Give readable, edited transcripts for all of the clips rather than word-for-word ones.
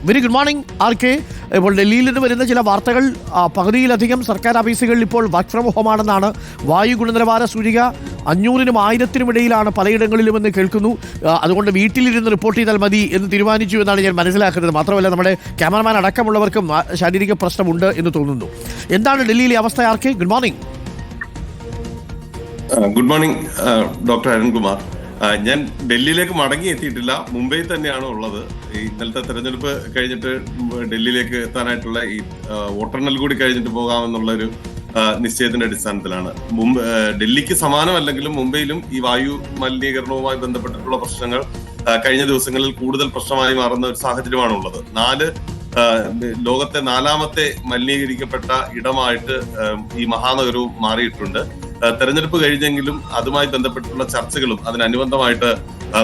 Very good morning R K. ഇപ്പോൾ ഡൽഹിയിൽ നിന്ന് വരുന്ന ചില വാർത്തകൾ, പകുതിയിലധികം സർക്കാർ ഓഫീസുകളിൽ ഇപ്പോൾ വർക്ക് ഫ്രം ഹോം ആണെന്നാണ്. വായു ഗുണനിലവാര സൂചിക 500-നും 1000-നും ഇടയിലാണ് പലയിടങ്ങളിലുമെന്ന് കേൾക്കുന്നു. അതുകൊണ്ട് വീട്ടിലിരുന്ന് റിപ്പോർട്ട് ചെയ്താൽ മതി എന്ന് തീരുമാനിച്ചു എന്നാണ് ഞാൻ മനസ്സിലാക്കുന്നത്. മാത്രമല്ല നമ്മുടെ ക്യാമറമാൻ അടക്കമുള്ളവർക്കും ശാരീരിക പ്രശ്നമുണ്ട് എന്ന് തോന്നുന്നു. എന്താണ് ഡൽഹിയിലെ അവസ്ഥ R K? Good morning. Good morning doctor Arunkumar. ഞാൻ ഡൽഹിയിലേക്ക് മടങ്ങി എത്തിയിട്ടില്ല, മുംബൈയിൽ തന്നെയാണ് ഉള്ളത്. ഇന്നലത്തെ തെരഞ്ഞെടുപ്പ് കഴിഞ്ഞിട്ട് ഡൽഹിയിലേക്ക് എത്താനായിട്ടുള്ള ഈ വോട്ടെണ്ണൽ കൂടി കഴിഞ്ഞിട്ട് പോകാമെന്നുള്ള ഒരു നിശ്ചയത്തിന്റെ അടിസ്ഥാനത്തിലാണ്. ഡൽഹിക്ക് സമാനമല്ലെങ്കിലും മുംബൈയിലും ഈ വായു മലിനീകരണവുമായി ബന്ധപ്പെട്ടിട്ടുള്ള പ്രശ്നങ്ങൾ കഴിഞ്ഞ ദിവസങ്ങളിൽ കൂടുതൽ പ്രശ്നമായി മാറുന്ന ഒരു സാഹചര്യമാണ് ഉള്ളത്. ലോകത്തെ 4ാമത്തെ മലിനീകരിക്കപ്പെട്ട ഇടമായിട്ട് ഈ മഹാനഗരവും മാറിയിട്ടുണ്ട്. തെരഞ്ഞെടുപ്പ് കഴിഞ്ഞെങ്കിലും അതുമായി ബന്ധപ്പെട്ടുള്ള ചർച്ചകളും അതിനനുബന്ധമായിട്ട്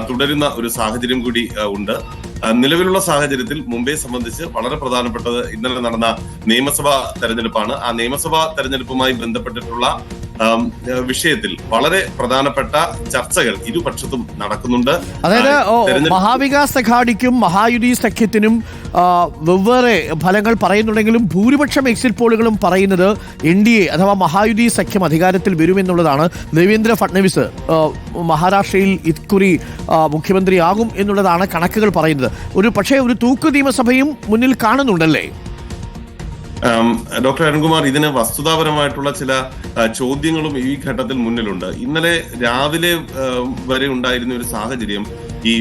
തുടരുന്ന ഒരു സാഹചര്യം കൂടി ഉണ്ട്. നിലവിലുള്ള സാഹചര്യത്തിൽ മുംബൈയെ സംബന്ധിച്ച് വളരെ പ്രധാനപ്പെട്ടത് ഇന്നലെ നടന്ന നിയമസഭാ തെരഞ്ഞെടുപ്പാണ്. ആ നിയമസഭാ തെരഞ്ഞെടുപ്പുമായി ബന്ധപ്പെട്ടിട്ടുള്ള വിഷയത്തിൽ വളരെ പ്രധാനപ്പെട്ട ചർച്ചകൾ ഇരുപക്ഷത്തും നടക്കുന്നുണ്ട്. അതായത് മഹാവികാസ് അഘാഡിക്കും മഹായുതി സഖ്യത്തിനും വെവ്വേറെ ഫലങ്ങൾ പറയുന്നുണ്ടെങ്കിലും ഭൂരിപക്ഷം എക്സിറ്റ് പോളുകളും പറയുന്നത് NDA അഥവാ മഹായുതി സഖ്യം അധികാരത്തിൽ വരുമെന്നുള്ളതാണ്. ദേവേന്ദ്ര ഫട്നവിസ് മഹാരാഷ്ട്രയിൽ ഇക്കുറി മുഖ്യമന്ത്രിയാകും എന്നുള്ളതാണ് കണക്കുകൾ പറയുന്നത്. പക്ഷേ ഒരു തൂക്ക് നിയമസഭയും മുന്നിൽ കാണുന്നുണ്ടല്ലേ? ഡോക്ടർ അരുൺകുമാർ, ഇതിന് വസ്തുതാപരമായിട്ടുള്ള ചില ചോദ്യങ്ങളും ഈ ഘട്ടത്തിൽ മുന്നിലുണ്ട്. ഇന്നലെ രാവിലെ വരെ ഉണ്ടായിരുന്ന ഒരു സാഹചര്യം, ഈ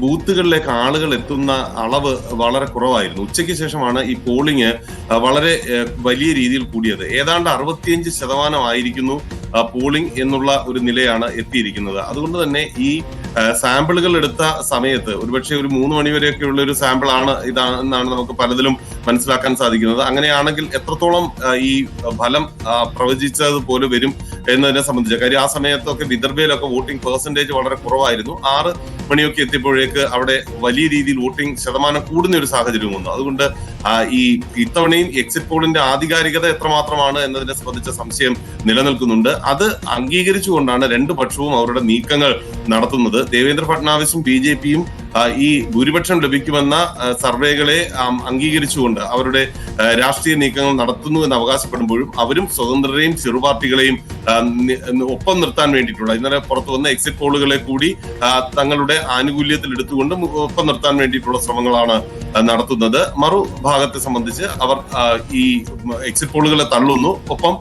ബൂത്തുകളിലേക്ക് ആളുകൾ എത്തുന്ന അളവ് വളരെ കുറവായിരുന്നു. ഉച്ചയ്ക്ക് ശേഷമാണ് ഈ പോളിംഗ് വളരെ വലിയ രീതിയിൽ കൂടിയത്. ഏതാണ്ട് 65% ആയിരിക്കുന്നു പോളിംഗ് എന്നുള്ള ഒരു നിലയാണ് എത്തിയിരിക്കുന്നത്. അതുകൊണ്ട് തന്നെ ഈ സാമ്പിളുകൾ എടുത്ത സമയത്ത് ഒരുപക്ഷെ ഒരു 3 മണി വരെയൊക്കെ ഉള്ള ഒരു സാമ്പിൾ ആണ് ഇതാണെന്നാണ് നമുക്ക് പലതിലും മനസ്സിലാക്കാൻ സാധിക്കുന്നത്. അങ്ങനെയാണെങ്കിൽ എത്രത്തോളം ഈ ഫലം പ്രവചിച്ചതുപോലെ വരും എന്നതിനെ സംബന്ധിച്ച കാര്യം, ആ സമയത്തൊക്കെ വിദർഭയിലൊക്കെ വോട്ടിംഗ് പെർസെന്റേജ് വളരെ കുറവായിരുന്നു. 6 മണിയൊക്കെ എത്തിയപ്പോഴേക്ക് അവിടെ വലിയ രീതിയിൽ വോട്ടിംഗ് ശതമാനം കൂടുന്ന ഒരു സാഹചര്യം വന്നു. അതുകൊണ്ട് ഈ ഇത്തവണയും എക്സിറ്റ് പോളിന്റെ ആധികാരികത എത്രമാത്രമാണ് എന്നതിനെ സംബന്ധിച്ച സംശയം നിലനിൽക്കുന്നുണ്ട്. അത് അംഗീകരിച്ചുകൊണ്ടാണ് രണ്ടു പക്ഷവും അവരുടെ നീക്കങ്ങൾ നടത്തുന്നത്. ദേവേന്ദ്ര ഫട്നാവിസും BJPയും ഈ ഭൂരിപക്ഷം ലഭിക്കുമെന്ന സർവേകളെ അംഗീകരിച്ചുകൊണ്ട് അവരുടെ രാഷ്ട്രീയ നീക്കങ്ങൾ നടത്തുന്നു എന്ന് അവകാശപ്പെടുമ്പോഴും അവരും സ്വതന്ത്രരെയും ചെറുപാർട്ടികളെയും ഒപ്പം നിർത്താൻ വേണ്ടിയിട്ടുള്ള ഇന്നലെ പുറത്തു വന്ന എക്സിറ്റ് പോളുകളെ കൂടി തങ്ങളുടെ ആനുകൂല്യത്തിൽ എടുത്തുകൊണ്ട് ഒപ്പം നിർത്താൻ വേണ്ടിയിട്ടുള്ള ശ്രമങ്ങളാണ് നടത്തുന്നത്. മറുഭാഗത്തെ സംബന്ധിച്ച് അവർ ഈ എക്സിറ്റ് പോളുകളെ തള്ളുന്നു, ഒപ്പം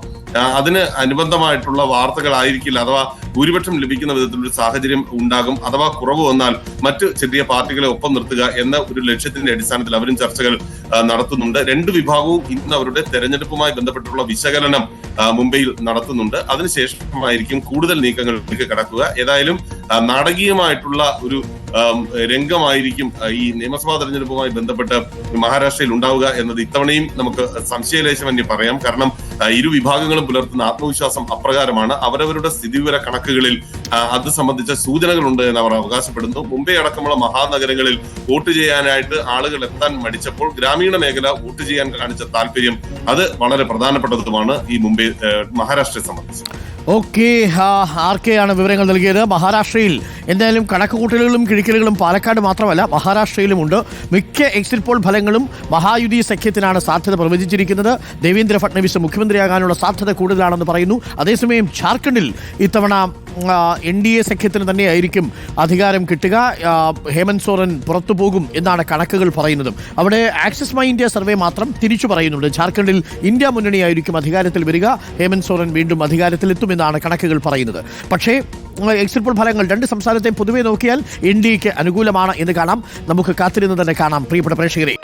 അതിന് അനുബന്ധമായിട്ടുള്ള വാർത്തകളായിരിക്കില്ല, അഥവാ ഭൂരിപക്ഷം ലഭിക്കുന്ന വിധത്തിലൊരു സാഹചര്യം ഉണ്ടാകും. അഥവാ കുറവ് വന്നാൽ മറ്റു ചെറിയ പാർട്ടികളെ ഒപ്പം നിർത്തുക എന്ന ഒരു ലക്ഷ്യത്തിന്റെ അടിസ്ഥാനത്തിൽ അവരും ചർച്ചകൾ നടത്തുന്നുണ്ട്. രണ്ടു വിഭാഗവും ഇന്ന് അവരുടെ തെരഞ്ഞെടുപ്പുമായി ബന്ധപ്പെട്ടുള്ള വിശകലനം മുംബൈയിൽ നടത്തുന്നുണ്ട്. അതിനുശേഷമായിരിക്കും കൂടുതൽ നീക്കങ്ങളിലേക്ക് കടക്കുക. ഏതായാലും നാടകീയമായിട്ടുള്ള ഒരു രംഗമായിരിക്കും ഈ നിയമസഭാ തെരഞ്ഞെടുപ്പുമായി ബന്ധപ്പെട്ട് മഹാരാഷ്ട്രയിൽ ഉണ്ടാവുക എന്നത് ഇത്തവണയും നമുക്ക് സംശയലേശമന്യേ പറയാം. കാരണം ഇരു വിഭാഗങ്ങളും പുലർത്തുന്ന ആത്മവിശ്വാസം അപ്രകാരമാണ്. അവരവരുടെ സ്ഥിതിവിവര കണക്കുകളിൽ അത് സംബന്ധിച്ച സൂചനകളുണ്ട് എന്ന് അവർ അവകാശപ്പെടുന്നു. മുംബൈ അടക്കമുള്ള മഹാനഗരങ്ങളിൽ വോട്ട് ചെയ്യാനായിട്ട് ആളുകൾ എത്താൻ മടിച്ചപ്പോൾ ഗ്രാമീണ മേഖല വോട്ട് ചെയ്യാൻ കാണിച്ച താല്പര്യം അത് വളരെ പ്രധാനപ്പെട്ടതുമാണ് ഈ മഹാരാഷ്ട്രയെ സംബന്ധിച്ച്. ഓക്കെ, ആർ കെ ആണ് വിവരങ്ങൾ നൽകിയത്. മഹാരാഷ്ട്രയിൽ എന്തായാലും കണക്കുകൂട്ടലുകളും കിഴിക്കലുകളും പാലക്കാട് മാത്രമല്ല മഹാരാഷ്ട്രയിലുമുണ്ട്. മിക്ക എക്സിറ്റ് പോൾ ഫലങ്ങളും മഹായുതി സഖ്യത്തിനാണ് സാധ്യത പ്രവചിച്ചിരിക്കുന്നത്. ദേവേന്ദ്ര ഫട്നവിസ് മുഖ്യമന്ത്രിയാകാനുള്ള സാധ്യത കൂടുതലാണെന്ന് പറയുന്നു. അതേസമയം ജാർഖണ്ഡിൽ ഇത്തവണ NDA സഖ്യത്തിന് തന്നെയായിരിക്കും അധികാരം കിട്ടുക. ഹേമന്ത് സോറൻ പുറത്തു പോകും എന്നാണ് കണക്കുകൾ പറയുന്നത്. അവിടെ ആക്സിസ് മൈ ഇന്ത്യ സർവേ മാത്രം തിരിച്ചു പറയുന്നുണ്ട്. ജാർഖണ്ഡിൽ ഇന്ത്യ മുന്നണിയായിരിക്കും അധികാരത്തിൽ വരിക. ഹേമന്ത് സോറൻ വീണ്ടും അധികാരത്തിലെത്തുമെന്നാണ് കണക്കുകൾ പറയുന്നത്. പക്ഷേ എക്സിറ്റ് പോൾ ഫലങ്ങൾ രണ്ട് സംസ്ഥാനത്തെയും പൊതുവെ നോക്കിയാൽ NDAക്ക് അനുകൂലമാണ് എന്ന് കാണാം. നമുക്ക് കാത്തിരുന്ന് തന്നെ കാണാം പ്രിയപ്പെട്ട പ്രേക്ഷകരെ.